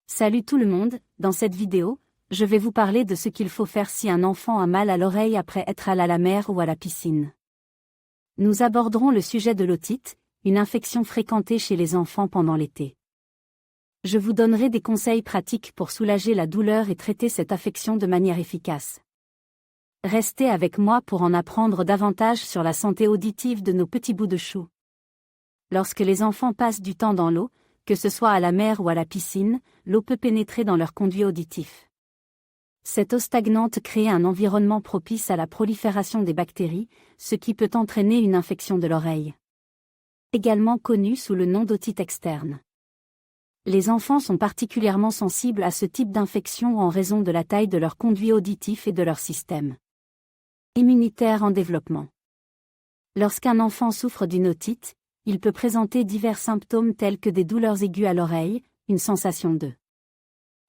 Salut tout le monde, dans cette vidéo, je vais vous parler de ce qu'il faut faire si un enfant a mal à l'oreille après être allé à la mer ou à la piscine. Nous aborderons le sujet de l'otite, une infection fréquentée chez les enfants pendant l'été. Je vous donnerai des conseils pratiques pour soulager la douleur et traiter cette affection de manière efficace. Restez avec moi pour en apprendre davantage sur la santé auditive de nos petits bouts de chou. Lorsque les enfants passent du temps dans l'eau, que ce soit à la mer ou à la piscine, l'eau peut pénétrer dans leur conduit auditif. Cette eau stagnante crée un environnement propice à la prolifération des bactéries, ce qui peut entraîner une infection de l'oreille. Également connue sous le nom d'otite externe. Les enfants sont particulièrement sensibles à ce type d'infection en raison de la taille de leur conduit auditif et de leur système immunitaire en développement. Lorsqu'un enfant souffre d'une otite, il peut présenter divers symptômes tels que des douleurs aiguës à l'oreille, une sensation de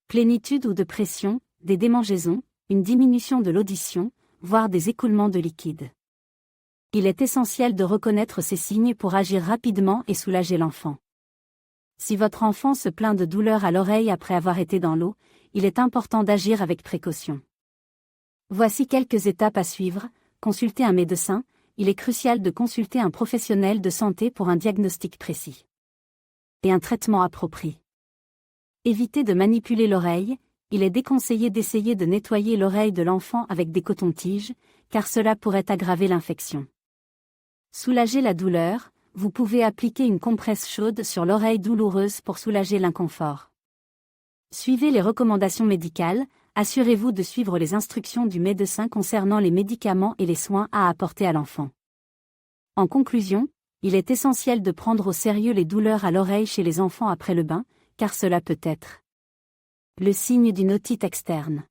plénitude ou de pression, des démangeaisons, une diminution de l'audition, voire des écoulements de liquide. Il est essentiel de reconnaître ces signes pour agir rapidement et soulager l'enfant. Si votre enfant se plaint de douleurs à l'oreille après avoir été dans l'eau, il est important d'agir avec précaution. Voici quelques étapes à suivre. Consulter un médecin. Il est crucial de consulter un professionnel de santé pour un diagnostic précis et un traitement approprié. Évitez de manipuler l'oreille. Il est déconseillé d'essayer de nettoyer l'oreille de l'enfant avec des cotons-tiges, car cela pourrait aggraver l'infection. Soulager la douleur. Vous pouvez appliquer une compresse chaude sur l'oreille douloureuse pour soulager l'inconfort. Suivez les recommandations médicales. Assurez-vous de suivre les instructions du médecin concernant les médicaments et les soins à apporter à l'enfant. En conclusion, il est essentiel de prendre au sérieux les douleurs à l'oreille chez les enfants après le bain, car cela peut être le signe d'une otite externe.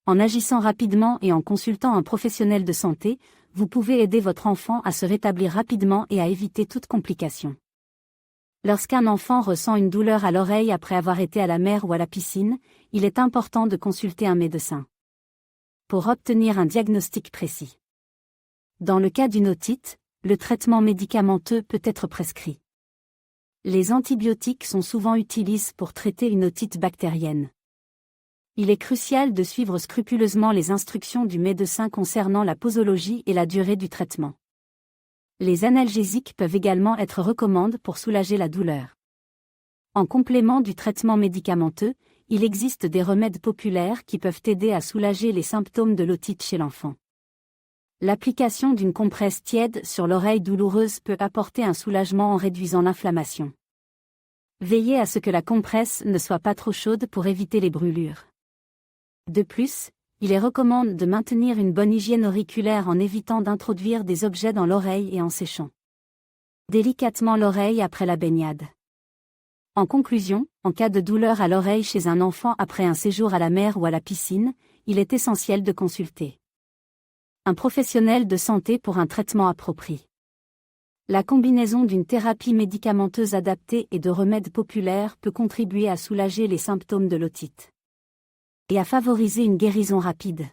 En agissant rapidement et en consultant un professionnel de santé, vous pouvez aider votre enfant à se rétablir rapidement et à éviter toute complication. Lorsqu'un enfant ressent une douleur à l'oreille après avoir été à la mer ou à la piscine, il est important de consulter un médecin pour obtenir un diagnostic précis. Dans le cas d'une otite, le traitement médicamenteux peut être prescrit. Les antibiotiques sont souvent utilisés pour traiter une otite bactérienne. Il est crucial de suivre scrupuleusement les instructions du médecin concernant la posologie et la durée du traitement. Les analgésiques peuvent également être recommandés pour soulager la douleur. En complément du traitement médicamenteux, il existe des remèdes populaires qui peuvent aider à soulager les symptômes de l'otite chez l'enfant. L'application d'une compresse tiède sur l'oreille douloureuse peut apporter un soulagement en réduisant l'inflammation. Veillez à ce que la compresse ne soit pas trop chaude pour éviter les brûlures. De plus, il est recommandé de maintenir une bonne hygiène auriculaire en évitant d'introduire des objets dans l'oreille et en séchant délicatement l'oreille après la baignade. En conclusion, en cas de douleur à l'oreille chez un enfant après un séjour à la mer ou à la piscine, il est essentiel de consulter un professionnel de santé pour un traitement approprié. La combinaison d'une thérapie médicamenteuse adaptée et de remèdes populaires peut contribuer à soulager les symptômes de l'otite et à favoriser une guérison rapide.